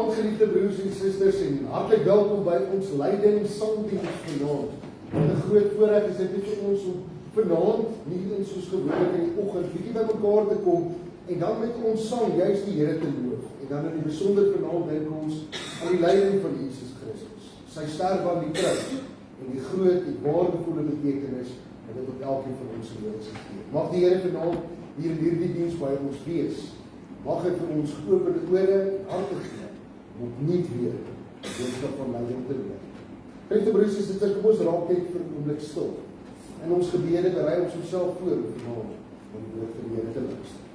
Goeienaand, geliefde broers en susters, en hartlik welkom by ons lydingssangdiens vanaand. Wat 'n groot voorreg is dit vir ons om vanaand, nie in soos gewoonlik in die oggend, bietjie by mekaar te kom en dan met ons sang juist die Here te loof. En dan in die besonder vanaand dink ons aan die lyding van Jesus Christus, sy sterf aan die kruis en die groot en waardevolle betekenis wat dit op elkeen van ons lewens gee. Mag die Here vanaand hier in hierdie diens by ons wees. Mag hy vir ons geopende ore en harte gee, om opnuut weer die boodskap van lyding te leer. Geliefde broers en susters, kom ons raak net vir 'n oomblik stil. In ons gebede berei ons onsself voor vanaand om die woord van die Here te luister.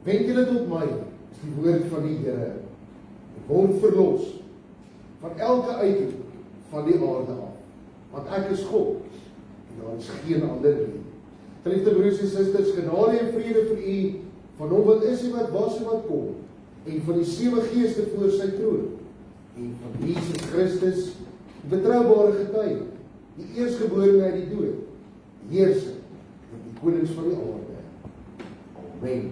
Wend julle tot my, is die woord van die Here, en word verlos van elke uitroep van die aarde af, want ek is God, en daar is geen ander nie. Geliefde broers en susters, genade en vrede vir u, van hom wat is en wat was en wat kom, en van die 7 geeste voor sy troon, en van Jesus Christus, die betroubare getuie, die eerstgeborene uit die dood, die heerser, en die konings van die aarde. Amen.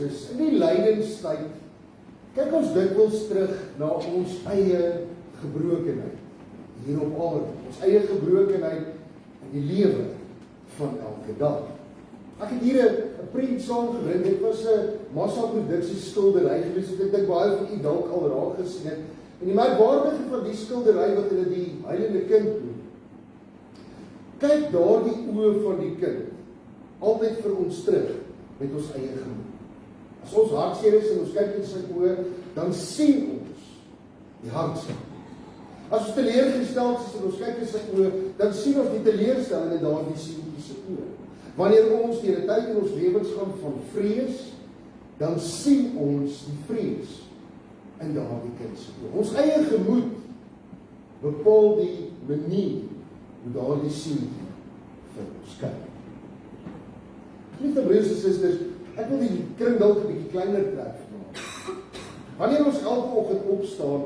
is, in die lydenstyd, kyk ons dikwels terug na ons eie gebrokenheid hier op aarde, ons eie gebrokenheid in die lewe van elke dag. Ek het hier 'n prent saamgebring, dit was 'n massaproduksie skildery gewees, wat ek dink baie van u dalk al raak gesien het. En die merkwaardige van die skildery wat hulle die Heilige Kind noem, kyk daardie oë van die kind, altyd vir ons terug met ons eie gemoed. As ons hartseer is en ons kyk in sy oë, dan sien ons die hartseer. As ons teleurgesteld is en ons kyk in sy oë, dan sien ons die teleurstelling in daardie seentjie se oë. Wanneer ons deur 'n tyd in ons lewens gaan van vrees, dan sien ons die vrees in daardie kind se oë. Ons eie gemoed bepaal die manier hoe daardie seentjie vir ons kyk. Lieve broers en susters, ek wil die kring dalk 'n bietjie kleiner trek vanaand. Wanneer ons elke oggend opstaan,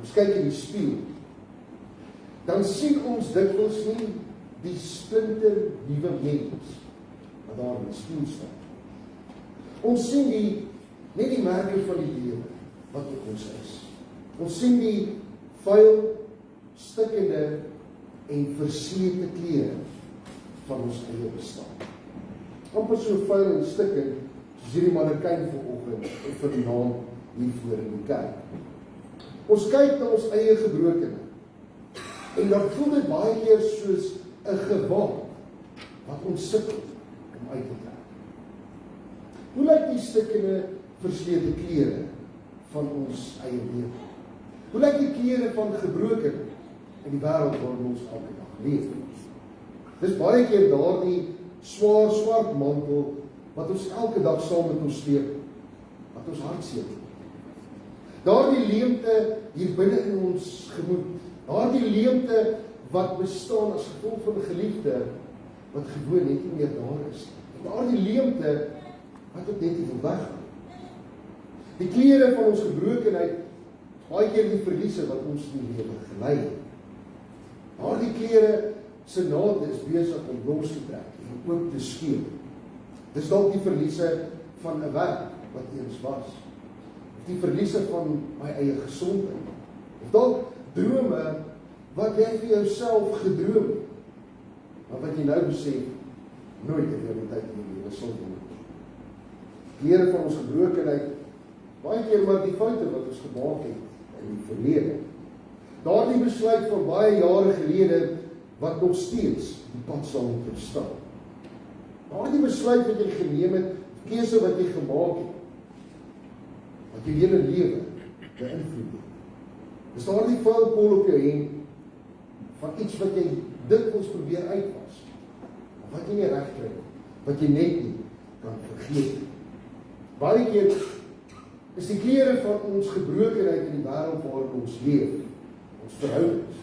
ons kyk in die spieël, dan sien ons dikwels nie die splinter nuwe mens wat daar in die spieël staan. Ons sien net die merke van die lewe wat op ons is. Ons sien die vuil, stikkende en verslete klere van ons eie bestaan. Amper so vuil en stikkend soos hierdie mannequin vanoggend of vanaand hier voor in die kerk. Ons kyk na ons eie gebrokenheid en dan voel dit baie keer soos 'n gewaad wat ons sukkel om uit te trek. Hoe lyk die stikkende, verslete klere van ons eie lewe? Hoe lyk die klere van gebrokenheid in die wêreld waarin ons elke dag leef? Dis baie keer daardie swaar swart mantel wat ons elke dag saam met ons sleep, wat ons hartseer. Daardie leemte hier binne in ons gemoed, daardie leemte wat bestaan as gevolg van 'n geliefde wat gewoon net nie meer daar is. En daardie leemte wat ook net nie wil weggaan. Die klere van ons gebrokenheid, baie keer die verliese wat ons in die lewe gelei het. Daardie klere se naad is besig om los te trek en ook te skeur. Dis dalk die verliese van 'n werk wat eens was. Of die verliese van my eie gesondheid. Of dalk drome wat jy vir jouself gedroom het, maar wat jy nou besef nooit in realiteit in die lewe sal word. Klere van ons gebrokenheid, baie keer maar die foute wat ons gemaak het in die verlede. Daardie besluit van baie jare gelede wat nog steeds die pad sal moet staan. Daardie besluit wat jy geneem het, keuse wat jy gemaak het, wat jou hele lewe beïnvloed het. Dis daardie vuil kol op jou hemp van iets wat jy dikwels probeer uitwas, of wat jy nie reg kry, wat jy net nie kan vergeet. Baie keer is die klere van ons gebrokenheid in die wêreld waarin ons leef, ons verhoudings,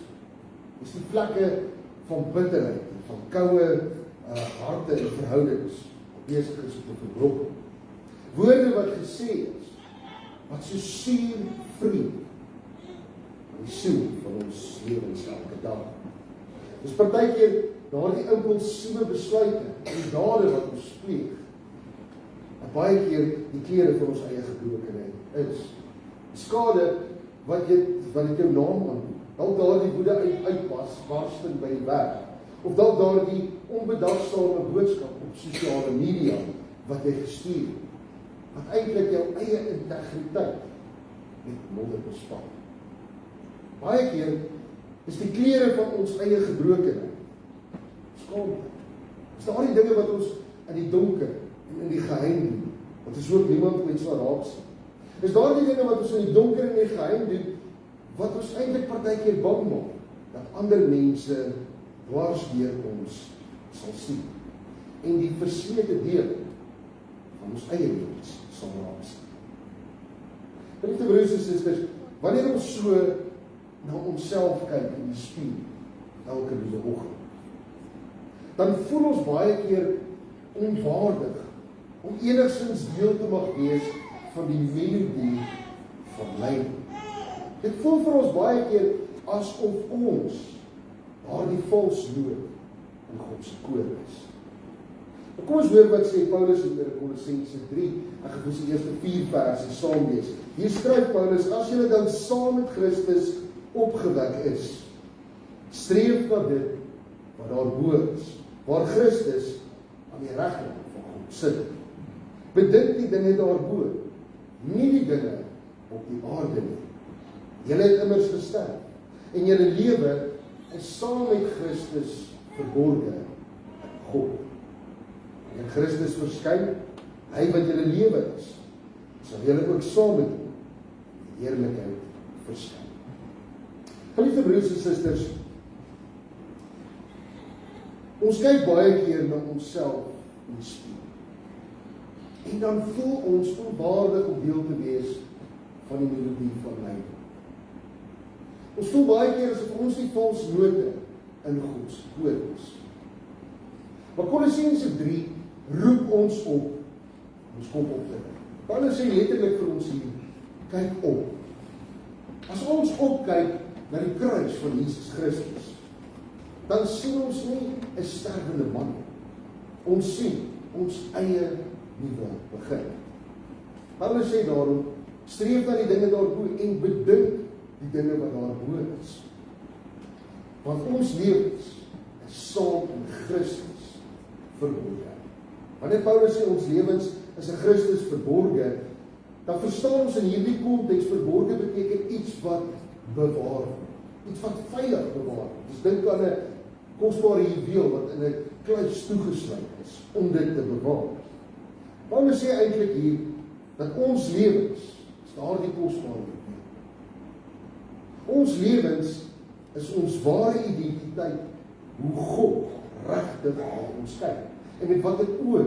is die plekke van bitterheid, van koue harte en verhoudings besig is om te verbroken. Woorde wat gesê is, wat so suur vriend aan die siel van ons lewens elke dag. Dis partykeer daardie impulsiewe besluite en dade wat ons pleeg, en baie keer die klere van ons eie gebrokenheid is. Skade wat dit jou naam aandoen. Dalk daardie woede uitbarsting by die werk, of dalk daardie onbedagsame boodskap op sosiale media wat jy gestuur, wat eintlik jou eie integriteit met modder bespaar. Baie keer is die klere van ons eie gebrokenheid skaamte. Is daardie dinge wat ons in die donker en in die geheim doen, wat ons ook niemand ooit sal raak sien. Is daardie dinge wat ons in die donker en in die geheim doen, wat ons eintlik partykeer bang maak, dat ander mense dwars deur ons sal sien, en die verslete deel van ons eie lewens sal raak sien. Liefde broers en susters, wanneer ons so na onsself kyk in die spieël, elke liewe oggend, dan voel ons baie keer onwaardig om enigstens deel te mag wees van die melodie van lyding. Dit voel vir ons baie keer asof ons daardie vals noot in God se koor is. Kom ons hoor wat sê Paulus in Kolossense 3. Ek gaan vir die eerste 4 verse saam lees. Hier skryf Paulus: as julle dan saam met Christus opgewek is, streef na dit wat daarbo is, waar Christus aan die regterkant van God sit. Bedink die dinge daarbo, nie die dinge op die aarde nie. Julle het immers gesterf, en julle lewe is saam met Christus verborge in God. En Christus verskyn, hy wat julle lewe is, sal julle ook saam met hom in heerlikheid verskyn. Geliefde broers en susters, ons kyk baie keer na onsself in die spieël. En dan voel ons onwaardig om deel te wees van die melodie van lyding. Ons voel baie keer asof ons nie vals note in Gods woord is. Maar Kolossense 3 roep ons op, ons kom op te kyk. Paulus sê letterlik vir ons hier, kyk op. As ons opkyk na die kruis van Jesus Christus, dan sien ons nie 'n sterwende man. Ons sien ons eie nuwe begin. Paulus sê daarom, streef na die dinge daarbo en bedink die dinge wat daarbo is. Want ons lewens is saam in Christus verborge. Wanneer Paulus sê ons lewens is in Christus verborge, dan verstaan ons in hierdie konteks verborge beteken iets wat bewaar word. Iets wat veilig bewaar word. Ons dink aan 'n kosbare juweel wat in 'n kluis toegesluit is om dit te bewaar. Paulus sê eintlik hier dat ons lewens is daardie kosbare juweel. Ons lewens is ons ware identiteit, hoe God regtig na ons kyk en met watter oë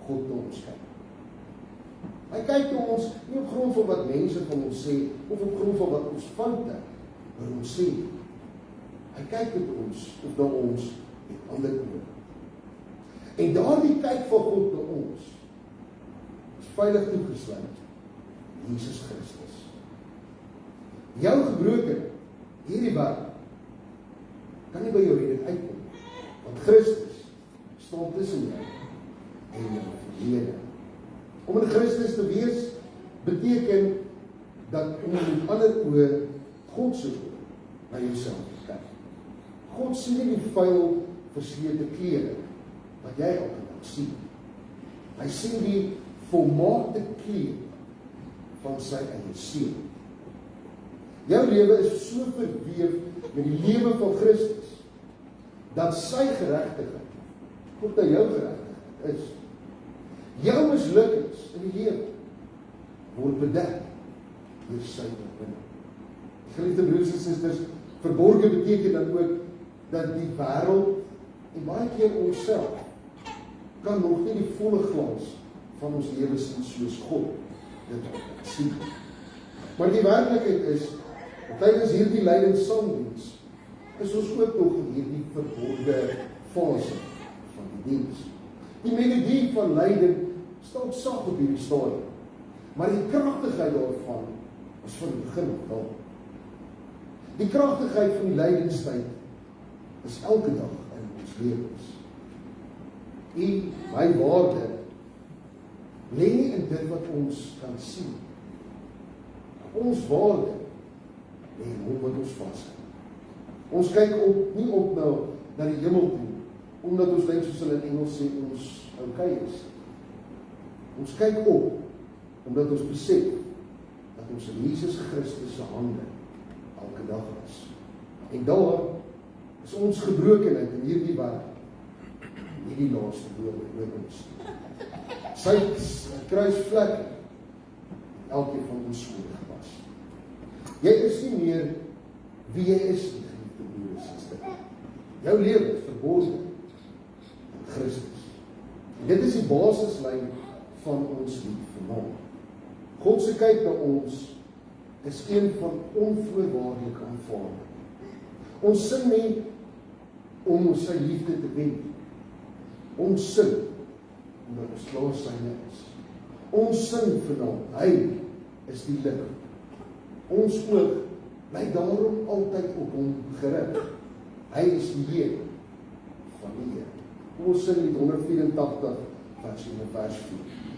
God na ons kyk. Hy kyk na ons nie op grond van wat mense van ons sê of op grond van wat ons foute oor ons sê. Hy kyk met ons of na ons met ander oë. En daardie kyk van God na ons is veilig toegesluit Jesus Christus. Jou gebrokenheid, hierdie wêreld, kan nie by jou redding uitkom, want Christus staan tussen jou en jou verlede. Om in Christus te wees, beteken dat om met ander oë God se oë na jouself te kyk. God sien nie die vuil, verslete klere wat jy elke dag sien. Hy sien die volmaakte kleed van sy eie siel. Jou lewe is so verweef met die lewe van Christus, dat sy geregtigheid ook na jou geregtigheid is. Jou mislukkings in die lewe word bedek deur sy oorwinning. Geliefde broers en susters, verborge beteken dan ook dat die wêreld en baie keer onsself kan nog nie die volle glans van ons lewe sien soos God dit sien. Maar die werklikheid is, tydens hierdie lydingsdiens is ons ook nog in hierdie verborge fase van die diens. Die melodie van lyding staan sag op hierdie stadium, maar die kragtigheid daarvan is van die begin af daar. Die kragtigheid van die lydingstyd is elke dag in ons lewens. En my waarde lê nie in dit wat ons kan sien. Ons waarde lê in hom wat ons vashou. Ons kyk op, nie op na die hemel toe, omdat ons dink soos hulle in Engels sê, ons okay is. Ons kyk op, omdat ons besef dat ons in Jesus Christus se hande elke dag is. En daar is ons gebrokenheid in hierdie wêreld, nie die laaste woorde oor ons. Sy kruisvlek, elkeen van ons skuld gewas. Jy is nie meer wie jy is nie, geliefde broers en susters. Jou lewe is verborge in Christus. En dit is die basislyn van ons lief vir hom. God se kyk na ons is een van onvoorwaardelike aanvaarding. Ons sing nie om sy liefde te wen. Ons sing omdat ons klaar syne is. Ons sing vir hom, hy is die lig. Ons oog bly daarom altyd op hom gerig. Hy is die Heer van die Heer. Kom ons sing lied 184 vers 1 en vers 4.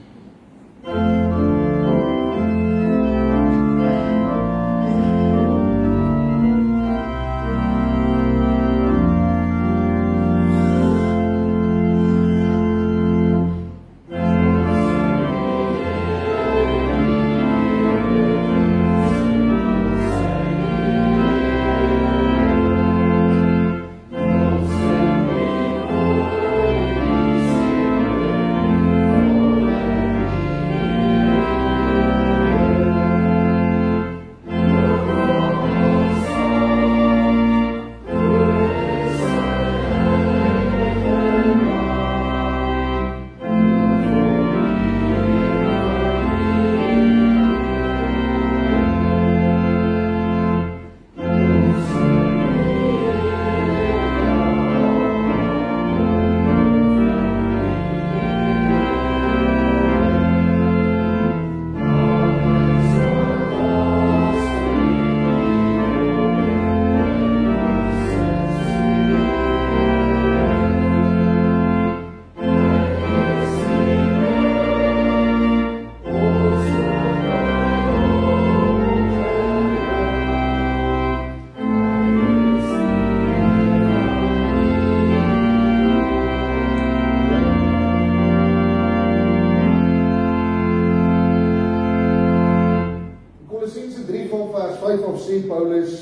Sê Paulus,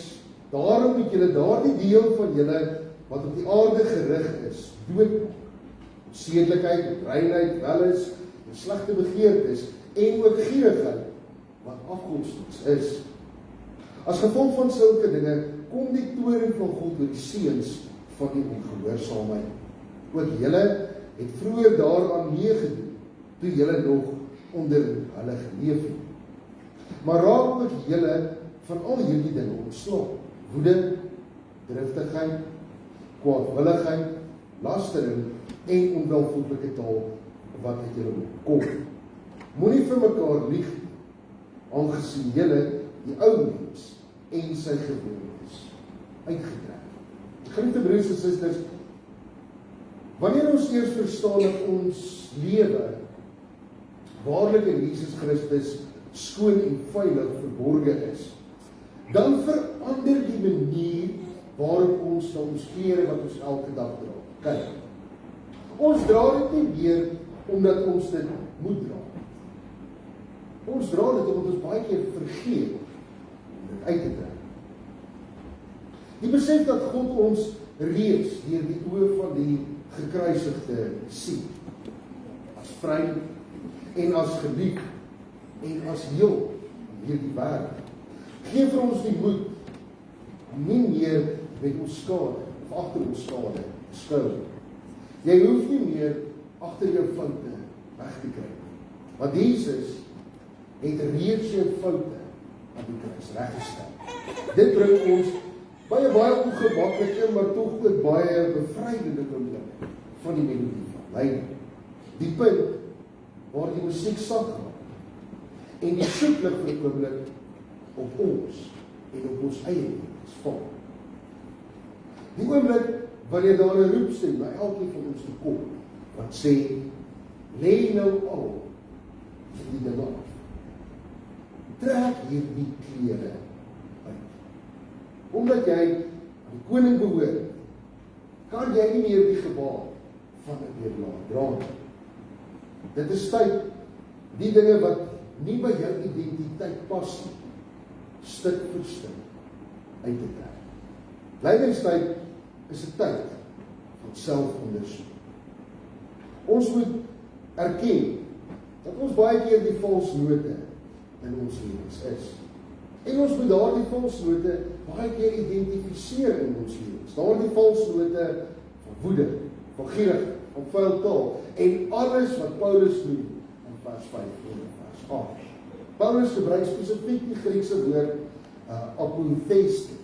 daarom moet julle daardie deel van julle wat op die aarde gerig is, dood, sedelikheid, reinheid, welis, en slegte begeertes en ook gierigheid wat afgodens is. As gevolg van sulke dinge kom die toorn van God oor die seuns van die ongehoorsaamheid. Ook julle het vroeër daaraan meegedoen toe julle nog onder hulle geleef het. Maar raak ook julle van al hierdie dinge ontslae: woede, driftigheid, kwaadwilligheid, lastering en onwelvoeglike taal wat uit julle kom. Moenie vir mekaar lieg, aangesien julle die ou mens en sy gewoontes uitgetrek. Geliefde broers en susters, wanneer ons eers verstaan dat ons lewe waarlik in Jesus Christus skoon en veilig verborge is, dan verander die manier waarop ons na ons klere wat ons elke dag dra. Kyk, ons dra dit nie meer omdat ons dit moet dra. Ons dra dit omdat ons baie keer vergeet om dit uit te trek. Die besef dat God ons reeds deur die oë van die gekruisigde sien, as vry en as geliefd en as heel in hierdie wêreld, gee vir ons die moed om nie meer met ons skade of agter ons skade te skuil. Jy hoef nie meer agter jou foute weg te kry, want Jesus het reeds jou foute aan die kruis reggestel. Dit bring ons by 'n baie ongemaklike, maar tog ook baie bevrydende oomblik van die melodie van lyding. Die punt waar die musiek sag raak en die soetlig vir 'n oomblik op ons en op ons eie lewens val. Die oomblik wanneer daar 'n roepstem by elkeen van ons toe kom wat sê, lê nou al die dinge af. Trek hierdie klere uit. Omdat jy aan die koning behoort, kan jy nie meer die gewaar van 'n weerlaat dra nie. Dit is tyd die dinge wat nie by jou identiteit pas nie, stuk vir stuk uit te trek. Lydingstyd is 'n tyd van selfondersoek. Ons moet erken dat ons baie keer die valsnote in ons lewens is. En ons moet daardie valsnote baie keer identifiseer in ons lewens. Daardie valsnote van woede, van gierigheid, van vuil taal en alles wat Paulus noem in vers 5 en vers 8. Paulus gebruik spesifiek die Griekse woord apotheeste,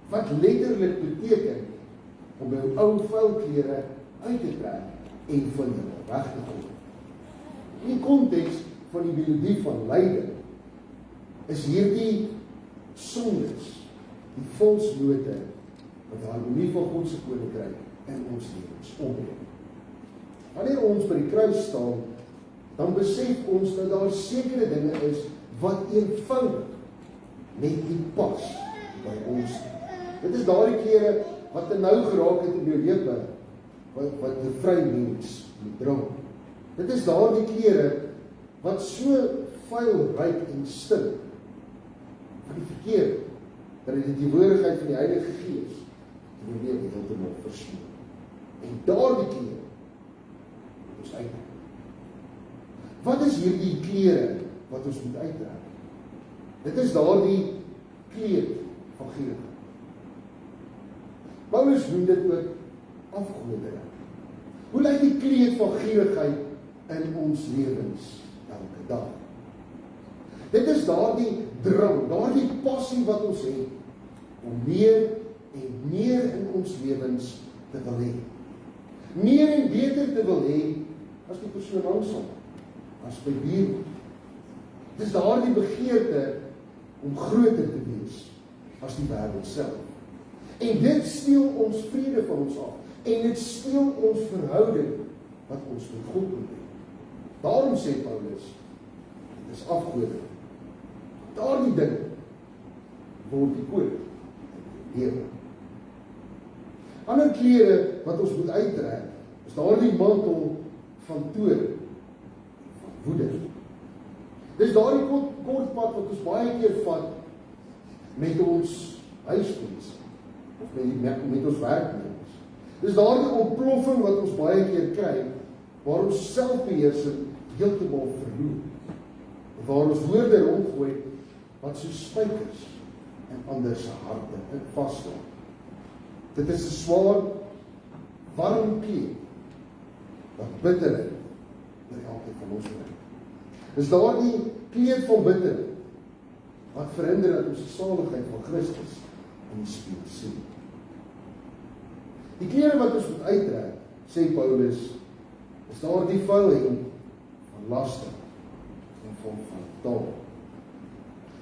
wat letterlik beteken om jou ou vuil klere uit te trek en van julle weg te gooi. In die konteks van die melodie van lyding is hierdie sondes, die volksnote wat die harmonie van God se koninkryk in ons lewens opbreek. Wanneer ons by die kruis staan, dan besef ons dat daar sekere dinge is wat eenvoudig net nie pas by ons. Dit is daardie kere wat nou geraak het in jou lewe, wat die vry mens moet dra. Dit is daardie kere wat so vuil, ryk en stil van die verkeer, dat dit die teenwoordigheid van die Heilige Gees die weer heeltemal versloeg. En daardie kere ons uitdra. Wat is hierdie klere wat ons moet uitdra? Dit is daardie kleed van gierigheid. Paulus noem dit ook afgoderry. Hoe lyk die kleed van gierigheid in ons lewens elke dag? Dit is daardie drang, daardie passie wat ons het om meer en meer in ons lewens te wil hê. Meer en beter te wil hê as die persoon aansom, as by buurman. Dit is daardie begeerte om groter te wees as die wêreld self. En dit steel ons vrede van ons af. En dit steel ons verhouding wat ons met God moet hê. Daarom sê Paulus, dit is afgoderry. Daardie ding word die koord in die lewe. Ander klere wat ons moet uittrek, is daardie mantel van toorn, van woede. Dis daardie kort pad wat ons baie keer vat met ons huismense, of met ons werknemers. Dis daardie ontploffing wat ons baie keer kry, waar ons selfbeheersing heeltemal verloor. Waar ons woorde rondgooi, wat so spykers in ander se harte vasloop. Dit is 'n swaar, warm kleed, wat bitterheid oor elkeen van ons bring. Dis daardie kleed van bitterheid, wat verhinder dat ons die saligheid van Christus in die spieël sien. Die klere wat ons moet uittrek, sê Paulus, is daardie vuil hemp van laster en van taal.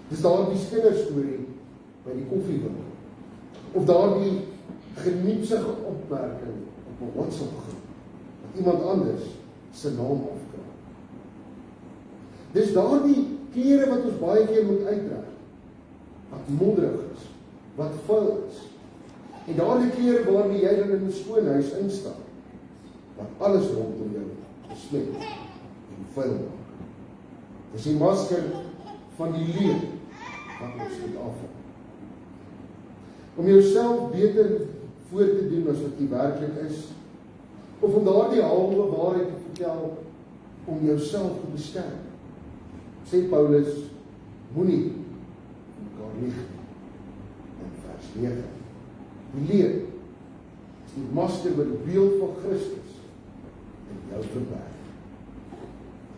Dis daardie kinderstorie by die koffiewinkel, of daardie geniepsige opmerking op 'n WhatsApp-groep, wat iemand anders se naam afkraak. Dis daardie klere wat ons baie keer moet uittrek, wat modderig is, wat vuil is, en daardie klere waarmee jy dan in 'n skoon huis instap, wat alles rondom jou besmet en vuil maak. Dis die masker van die leeu wat ons moet afval. Om jouself beter voor te doen as wat jy werklik is, of om daardie halwe waarheid te vertel om jouself te beskerm. Sê Paulus, moenie mekaar lieg nie. In vers 9. Die leeu is die masker met die beeld van Christus in jou verberg.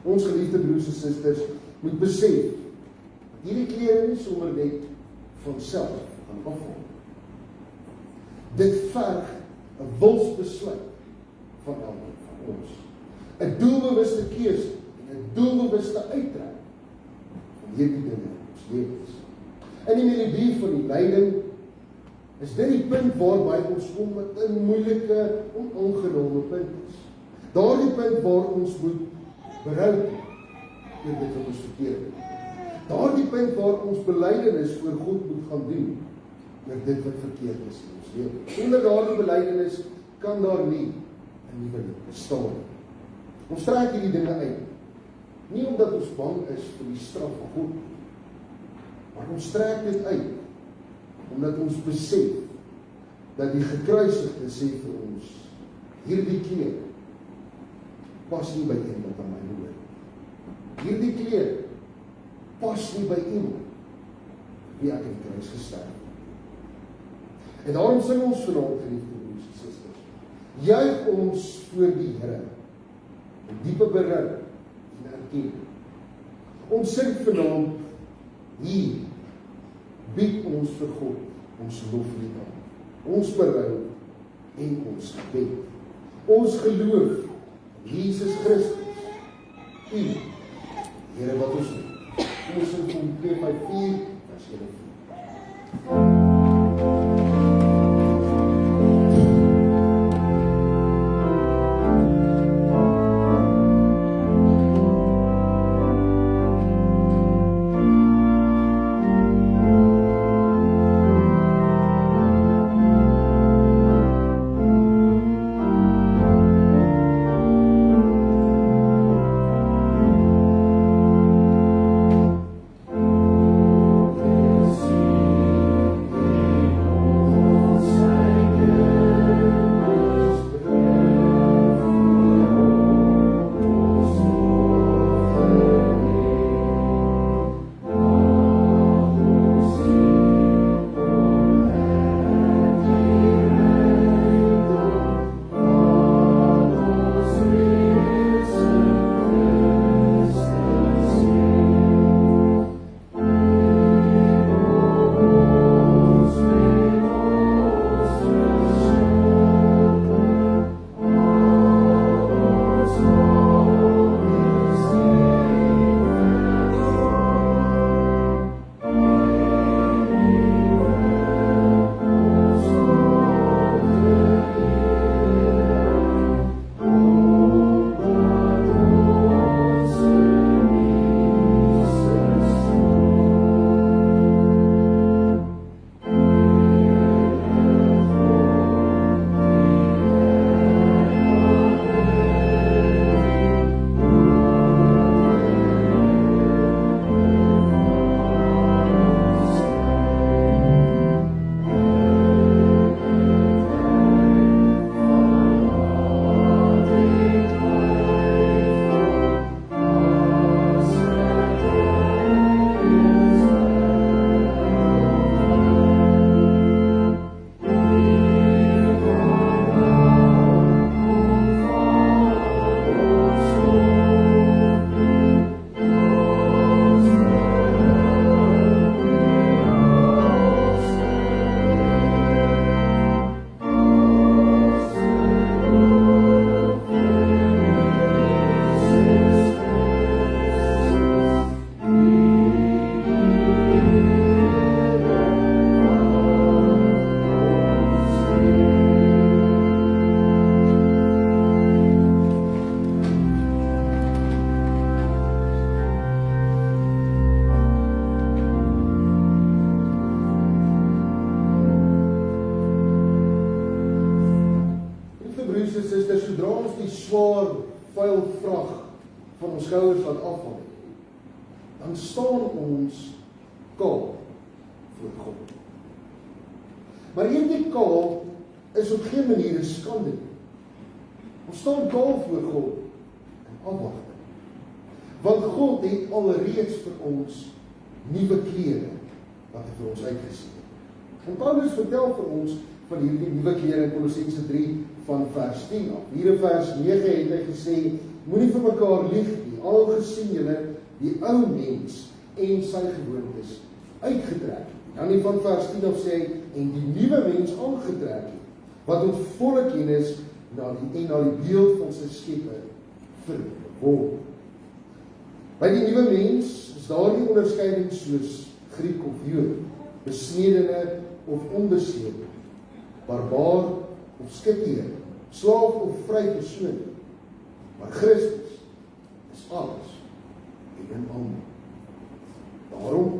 Ons geliefde broers en susters moet besef dat hierdie klere nie sommer net van self gaan afval. Dit verg 'n wilsbesluit van elkeen van ons. 'n doelbewuste keuse en 'n doelbewuste uittrek van hierdie dinge in ons lewens. In die melodie van die lyding is dit die punt waarby ons kom met 'n moeilike, onaangename punt is. Daardie punt waar ons moet berou oor dit wat ons verkeerd het. Daardie punt waar ons belydenis voor God moet gaan doen oor dit wat verkeerd is in ons lewe. Sonder daardie belydenis kan daar nie 'n nuwe lewe bestaan nie. Ons trek hierdie dinge uit, nie omdat ons bang is vir die straf van God nie, maar ons trek dit uit omdat ons besef dat die gekruisigde sê vir ons, hierdie klere pas nie by iemand aan my hoor. Hierdie klere pas nie by iemand wie ek in die kruis gesterf het. En daarom sing ons vanaand, geliefde broers en susters, juig ons voor die Here in diepe berou en erkenning. Ons sing vanaand, hier bied ons vir God ons loflied aan, ons berou en ons gebed. Ons geloof in Jesus Christus, U, Here wat ons het. Ons sing van 2:4 vers 1. broers en susters, sodra ons die swaar, vuil vrag van ons skouers laat afval, dan staan ons kaal voor God. Maar hierdie kaal is op geen manier 'n skande nie. Ons staan kaal voor God in afwagting. Want God het alreeds vir ons nuwe klere wat hy vir ons uitgesien het. En Paulus vertel vir ons van hierdie nuwe klere in Kolossense 3 van vers 10 af. Hier in vers 9 het hy gesê, moenie vir mekaar lieg nie, algesien julle die ou mens en sy gewoontes uitgetrek. Dan nie van vers 10 af sê hy, en die nuwe mens aangetrek het, wat tot volle kennis na die beeld van sy skepper verword. By die nuwe mens is daar nie onderskeiding soos Griek of Jood, besnedene of onbesnede, barbaar of Scythiër, slaaf of vry persoon, maar Christus is alles en in almal. Daarom,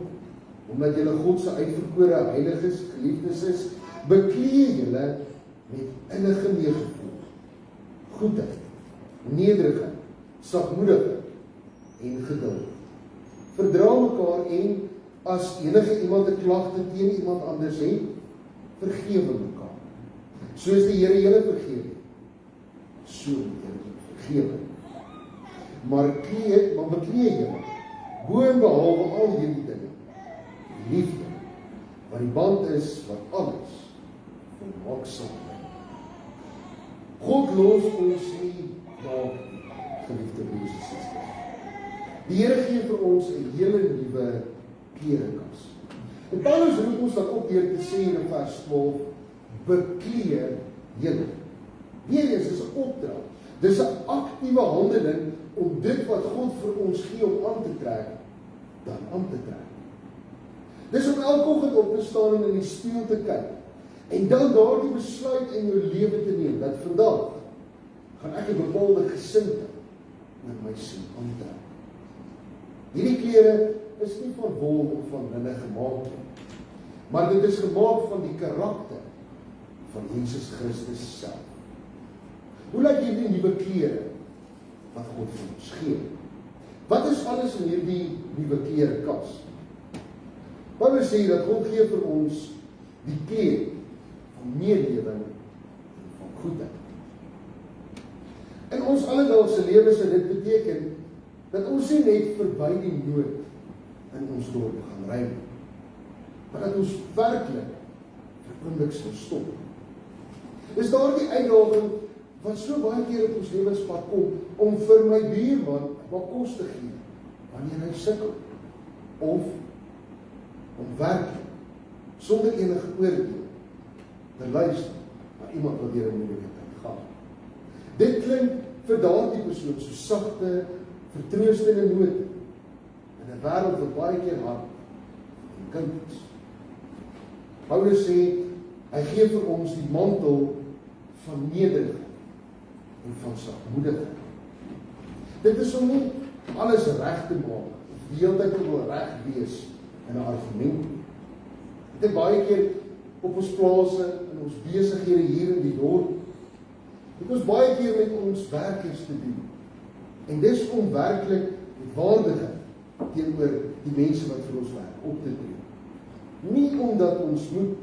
omdat julle God se uitverkore heiliges, geliefdes is, beklee julle met innige meegevoel, goedheid, nederigheid, sagmoedigheid en geduld. Verdra mekaar en as enige iemand 'n klagte teen iemand anders het, vergewe mekaar. Soos die Here julle vergewe het, so moet julle vergewe. Maar beklee julle bo en behalwe al hierdie dinge, liefde, wat die band is wat alles volmaaksaam maak. God los ons nie daar, geliefde broers en susters. Die Here gee vir ons 'n hele nuwe klerekas. En Paulus roep ons dan op deur te sê in vers 12, beklee julle. Weer is 'n opdrag. Dis 'n aktiewe handeling om dit wat God vir ons gee om aan te trek, dan aan te trek. Dis om elke oggend op te staan en in die spieël te kyk. En dan daardie besluit in jou lewe te neem, dat vandag gaan ek 'n bepaalde gesindheid met my sin aantrek. Hierdie klere is nie van wol of van linne gemaak nie, maar dit is gemaak van die karakter van Jesus Christus self. Hoe lyk hierdie nuwe klere wat God vir ons gee? Wat is alles in hierdie nuwe klerekas? Paulus sê dat God gee vir ons die klere van meelewing en van goedheid. In ons alledaagse lewe sou dit beteken dat ons nie net verby die nood in ons dorp gaan ry, maar dat ons werklik vir oomblik sal stop. Is daar die uitdaging wat so baie keer op ons lewenspad kom om vir my buurman wat kos te gee wanneer hy sukkel, of om werklik sonder enige oordeel te luister na iemand wat deur 'n moeilike tyd gaan. Dit klink vir daardie persoon so sagte, vertroostende note in 'n wêreld wat baie keer hard en kind is. Paulus sê, hy gee vir ons die mantel van nederigheid en van sagmoedigheid. Dit is om nie alles reg te maak, of die hele tyd wil reg wees in 'n argument. Dit is baie keer op ons plase, in ons besighede hier in die dorp, het ons baie keer met ons werkers te doen. En dis om werklik met waardigheid teenoor die mense wat vir ons werk op te tree. Nie omdat ons moet,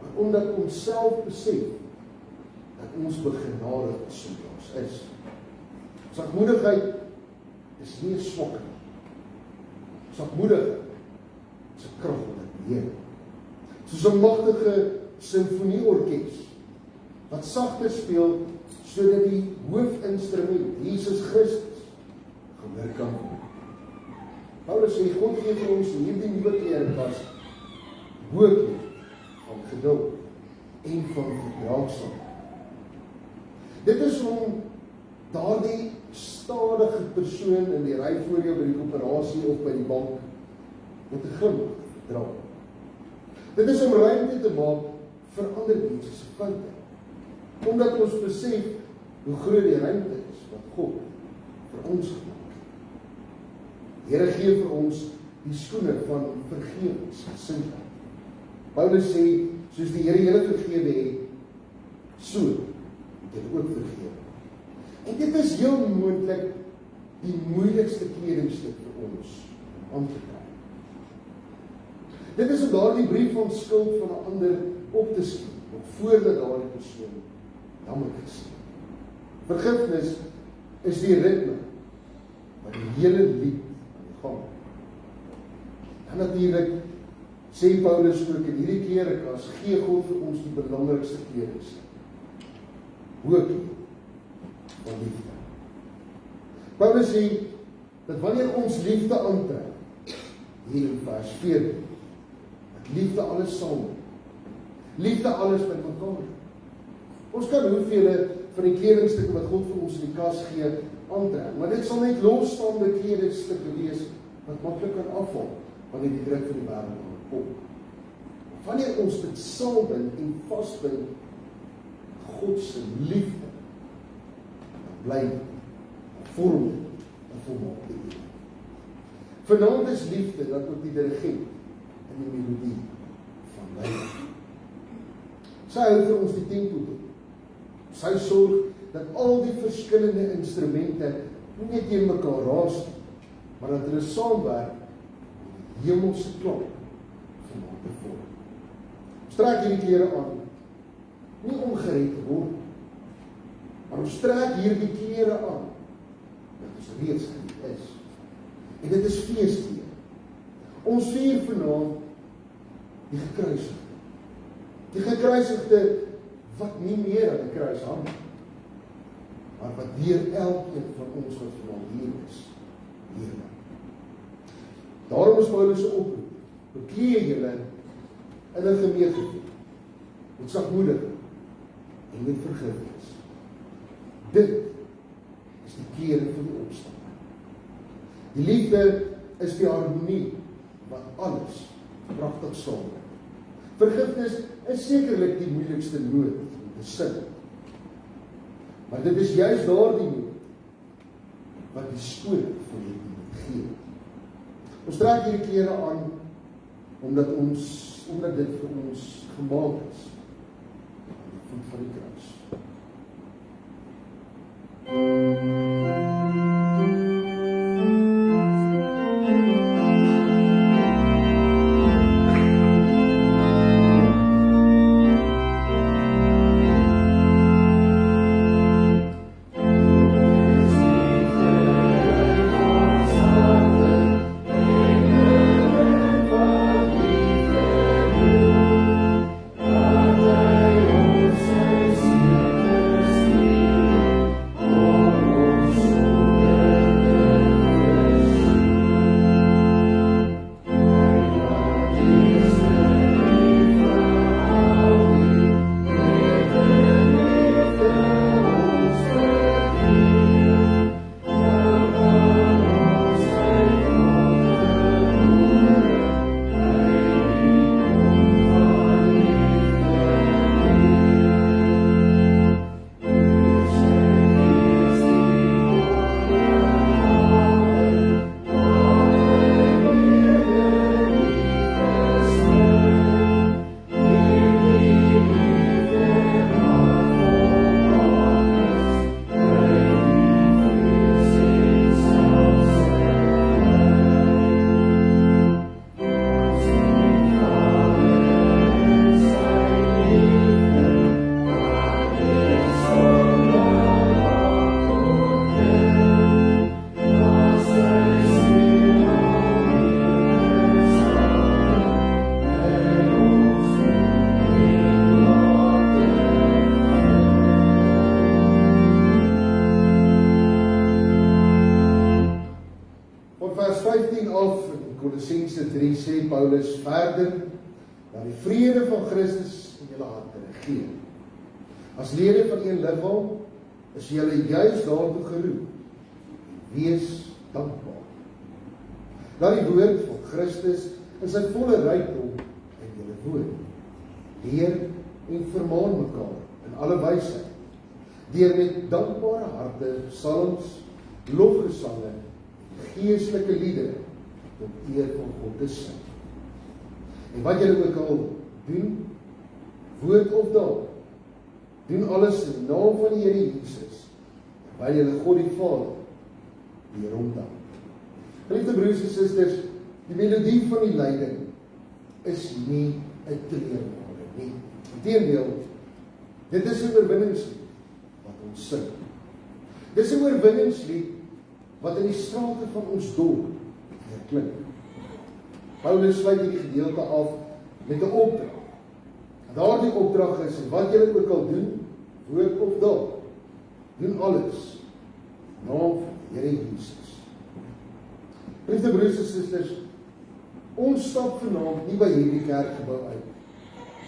maar omdat ons self besef dat ons begenadigd is soos ons is. Sagmoedigheid is nie 'n swakheid nie. Sagmoedigheid is 'n krag wat ek beheer. Soos 'n magtige simfonieorkes wat sagter speel sodat die hoofinstrument, Jesus Christus, gehoor kan word. Paulus sê, God gee vir ons hierdie nuwe klerekas boekleed van geduld en van verdraagsaamheid. Dit is om daardie stadige persoon in die ry voor jou by die koöperasie of by die bank met 'n glimlag te verdra. Dit is om ruimte te maak vir ander mense se foute, omdat ons besef hoe groot die ruimte is wat God vir ons gemaak het. Die Here gee vir ons die skoene van vergewensgesindheid. Paulus sê, soos die Here julle vergewe het, so moet julle ook vergewe. En dit is heel moontlik die moeilikste kledingstuk vir ons om aan te kry. Dit is om daardie brief van skuld van 'n ander op te skiet, nog voordat daardie persoon jammer is. Vergifnis is die ritme wat die hele lied aan die gang. En natuurlik sê Paulus ook in hierdie klerekas, gee God vir ons die belangrikste kledingstuk. Hoopie van liefde. Paulus sê dat wanneer ons liefde aantrek, hier in vers 14, dat liefde alles saam, liefde alles met mekaar. Ons kan hoeveel van die kledingstukke wat God vir ons in die kas gee, aantrek, maar dit sal net losstaande kledingstukke wees, wat maklik kan afval, wanneer die druk van die wêreld kom. Wanneer ons dit saambind en vasbind, God se liefde, dan bly vorm en volmaak die liefde. Vanaand is liefde dat ook die dirigent en die melodie van leiding. Sy hou vir ons die tempo toe. Sy sorg dat al die verskillende instrumente nie net teen mekaar raas, maar dat hulle saamwerk om die hemelse klank volmaak te vorm. Ons trek hierdie klere aan, nie om gered te word, maar ons trek hierdie klere aan, dat ons reeds gered is. En dit is feesklere. Ons vier vanaand die gekruisigde. Die gekruisigde wat nie meer aan die kruis hang, maar wat deur elkeen van ons wat vanaand hier is, lewe. Daarom is Paulus se oproep, beklee julle in 'n gemeente, met sagmoedigheid en met vergifnis. Dit is die klere van die opstanding. Die liefde is die harmonie wat alles pragtig saamwerk. Vergifnis is sekerlik die moeilikste noot om te sing. Maar dit is juist daardie noot wat die skoon van die liefde gee. Ons trek hierdie klere aan omdat dit vir ons gemaak is aan die voet van die kruis. Kolossense 3 sê Paulus verder, dat die vrede van Christus in julle harte regeer. As lede van een liggaam is julle juis daartoe geroep. Wees dankbaar. Laat die woord van Christus in sy volle rykdom in julle woon. Leer en vermaan mekaar in alle wysheid, deur met dankbare harte psalms, lofgesange, geestelike liedere tot eer van God te sing. En wat julle ook al doen, woord of daad, Doen alles in die naam van die Here Jesus, terwyl julle God die Vader die rondom. Geliefde broers en susters, die melodie van die lyding is nie 'n treurmale nie. Inteendeel, dit is 'n oorwinningslied wat ons sing. Dit is 'n oorwinningslied wat in die strate van ons dorp klink. Paulus sluit hierdie gedeelte af met 'n opdrag. Daardie opdrag is, wat julle ook al doen, woord of daad, doen alles in naam van die Here Jesus. Liefde broers en susters, ons stap vanaand nie by hierdie kerkgebou uit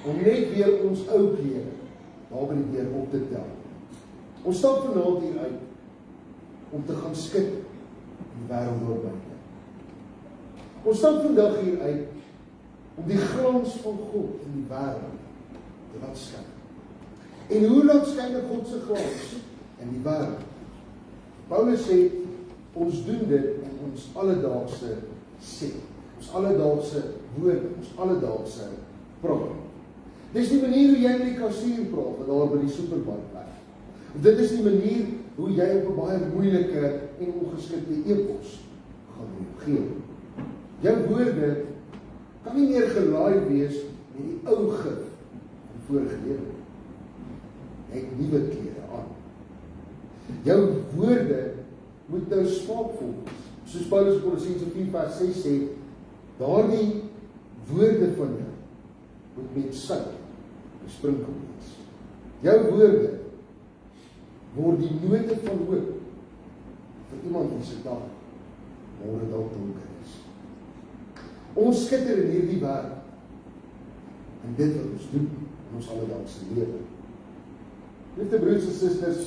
om net weer ons ou klere daar by die deur op te tel. Ons stap vanaand hier uit om te gaan skit in die wêreld daar buite. Ons stap vandag hier uit om die glans van God in die wêreld te laat skyn. En hoe laat skyn God se glans in die wêreld? Paulus sê, ons doen dit in ons alledaagse sê, ons alledaagse woorde, ons alledaagse praat. Dis die manier hoe jy met die kassier praat, wat daar by die supermark werk. Dit is die manier hoe jy op 'n baie moeilike en ongeskikte e-pos gaan reageer. Jou woorde kan nie meer gelaai wees met die ou gif van vorige lewe. Jy het nuwe klere aan. Jou woorde moet nou smaakvol wees. Soos Paulus in Kolossense 4:6 sê, daardie woorde van jou moet met sout besprinkel wees. Jou woorde word die note van hoop vir iemand wie se dag môre dalk donker is. Ons skitter in hierdie wêreld en dit wat ons doen in ons alledaagse lewe. Liefde broers en susters,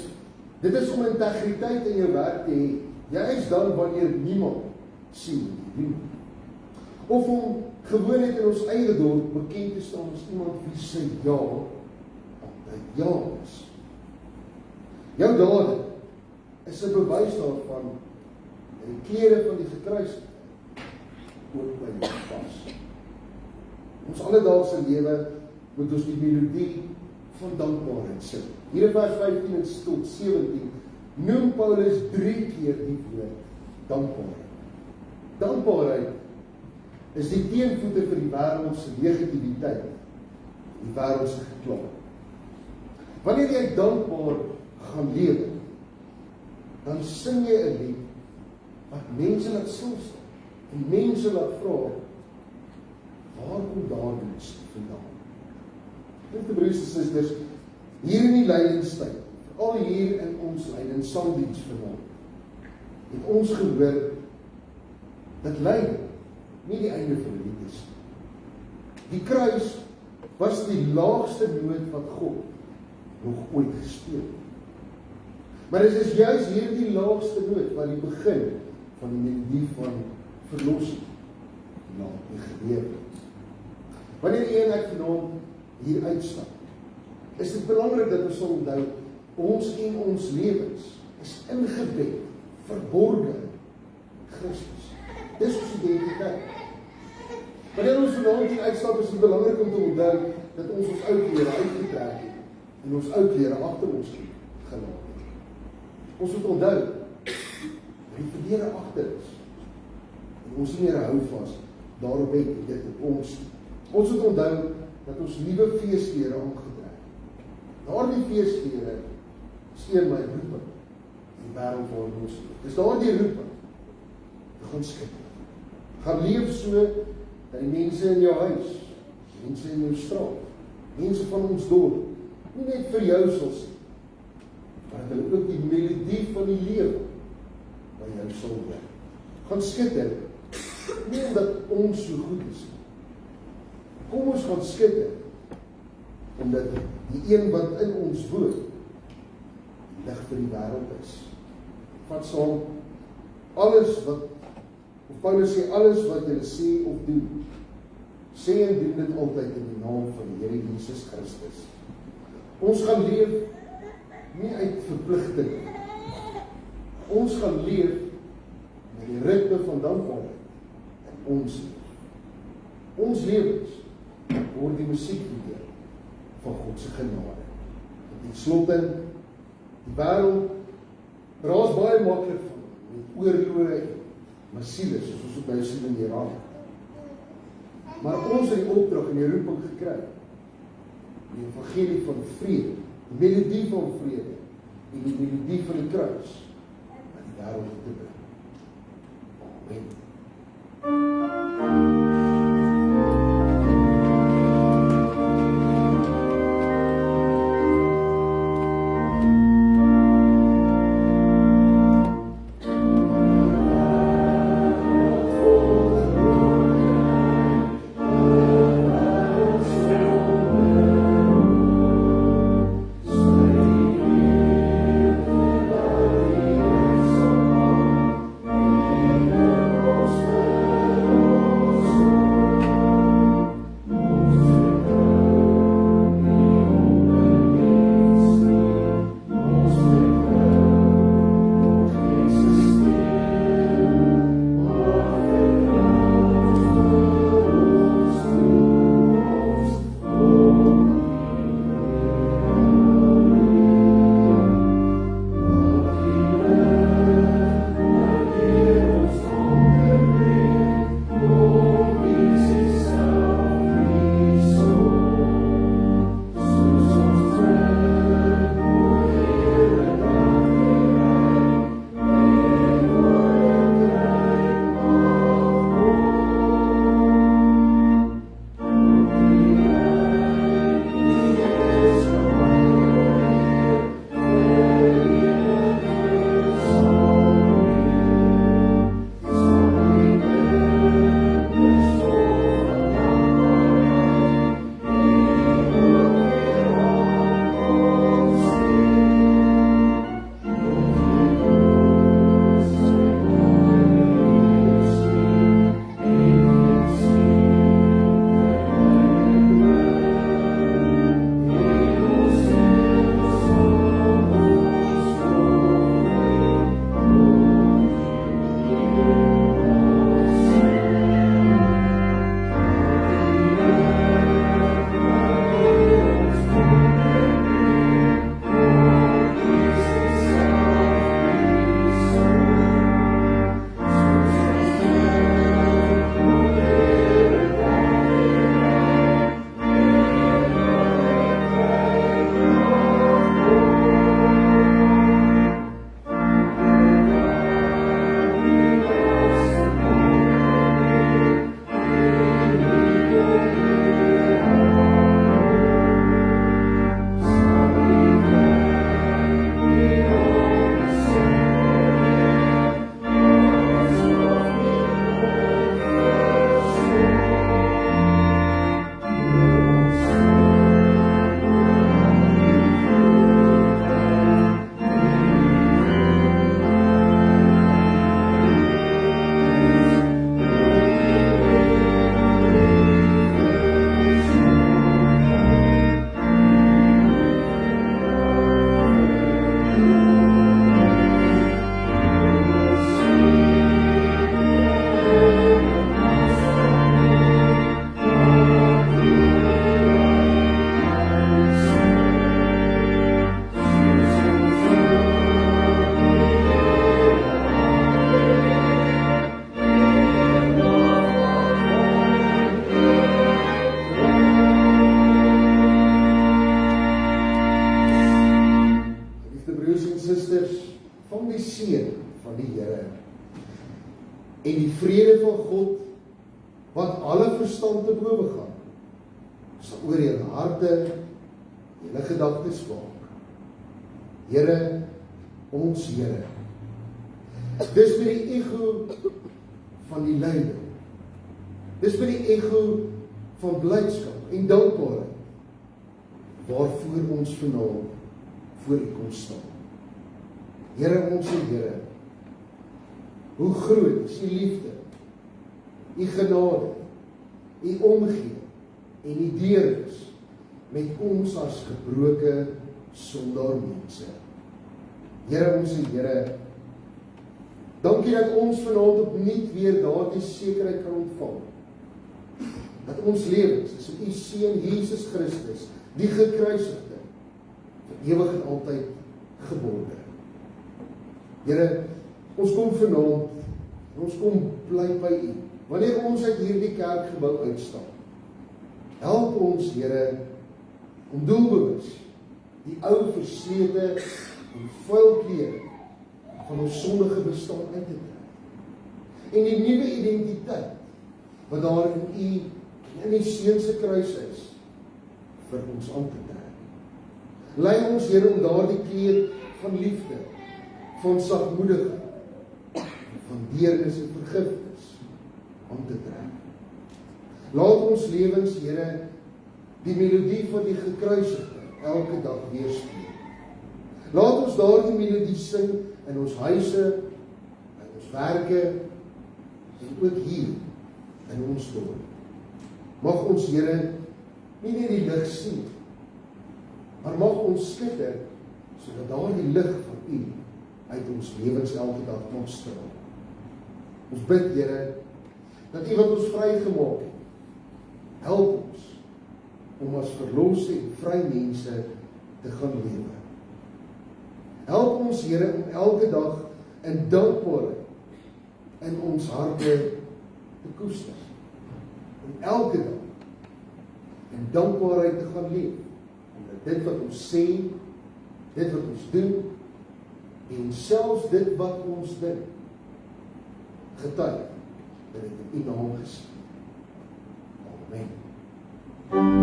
dit is om integriteit in jou werk te hê, juis dan wanneer niemand sien wat jy doen. Of om gewoon net in ons eie dorp bekend te staan as iemand wie sy ja altyd ja is. Jou dade is 'n bewys daarvan dat die klere van die gekruisigde ook by jou pas. Ons alledaagse lewe moet ons die melodie van dankbaarheid sing. Hier in vers 15 tot 17 noem Paulus 3 keer die woord dankbaarheid. Dankbaarheid is die teenvoete vir die wêreld se negativiteit, die wêreld se gekla. Wanneer jy dankbaar gaan lewe, dan sing jy 'n lied wat mense laat stil staan en mense laat vra, waar kom daardie vandaan? Liefde broers en susters, hier in die lydingstyd, al hier in ons lydingsdiens vanaand, het ons gehoor dat lyding nie die einde van die lied is. Die kruis was die laagste noot wat God nog ooit gespeel het. Maar dit is juist hierdie laagste noot wat die begin van die melodie van verlossing laat gebeur. Wanneer jy en ek vanaand hier uitstap, is dit belangrik dat ons sal onthou, ons en ons lewens is ingebed, verborge in Christus. Dis ons identiteit. Wanneer ons vanaand hier uitstap, is dit belangrik om te onthou dat ons ou klere uitgetrek het en ons ou klere agter ons gelaat het. Ons moet onthou dat die verlede agter is en ons nie meer hou vas daarop het dit op ons. Ons moet onthou dat ons nuwe feesklere aangetrek het. Daardie feesklere is my roeping in die wêreld waarin ons leef. Dis daardie roeping te gaan skep. Gaan leef so dat die mense in jou huis, mense in jou straat, mense van ons dorp, nie net vir jou sal sien, maar dat hulle ook die melodie van die lewe by jou sal hoor. Gaan skitter, nie omdat ons so goed is. Kom ons gaan skitter, omdat die een wat in ons woon, die lig vir die wêreld is. Vat saam, alles wat, of Paulus sê, alles wat julle sê of doen, sê en doen dit altyd in die naam van die Here Jesus Christus. Ons gaan leef nie uit verpligting. Ons gaan leef met die ritme van dankbaarheid in ons lewe. Ons lewens word die musiekliedere van God se genade. En slotte, die wêreld raas baie maklik van, met oorloë en masiele, soos ons ook nou sien in Iran. Maar ons het die opdrag en die roeping gekry, die evangelie van vrede, die melodie van vrede, en die melodie van die kruis, aan die wêreld te bring. Amen. En die vrede van God, wat alle verstand te bowe gaan, sal oor julle harte, julle gedagtes waak. Here, ons Here, dis by die ego van die lyding, dis by die ego van blydskap en dankbaarheid, waarvoor ons vanaand voor U kom staan. Here, ons Here, hoe groot is U liefde, U genade, U omgee en U deernis met ons as gebroke sondaar mense. Here, ons Here, dankie dat ons vanaand opnuut weer daardie sekerheid kan ontvang, dat ons lewens is in U Seun Jesus Christus, die gekruisigde, vir ewig en altyd geborge. Here, ons kom vanaand, ons kom bly by U. Wanneer ons uit hierdie kerkgebou uitstap, help ons, Here, om doelbewus die ou verslete en vuil klere van ons sondige bestaan uit te trek. En die nuwe identiteit wat daar in U en in die Seun se kruis is, vir ons aan te trek. Lei ons, Here, om daardie kleed van liefde, van sagmoedigheid, van deernis en vergifnis aan te trek. Laat ons lewens, Here, die melodie van die gekruisigde elke dag weerspieël. Laat ons daardie melodie sing in ons huise, in ons werke, en ook hier in ons dorp. Mag ons, Here, nie net die lig sien, maar mag ons skitter, sodat daardie lig van U uit ons lewens elke dag mag straal. Ons bid, Here, dat U wat ons vrygemaak het, help ons om as verloste en vry mense te gaan lewe. Help ons, Here, om elke dag in dankbaarheid in ons harte te koester. Om elke dag in dankbaarheid te gaan leef. Omdat dit wat ons sê, dit wat ons doen, en selfs dit wat ons dink, getuig dat dit in U naam gesien. Amen.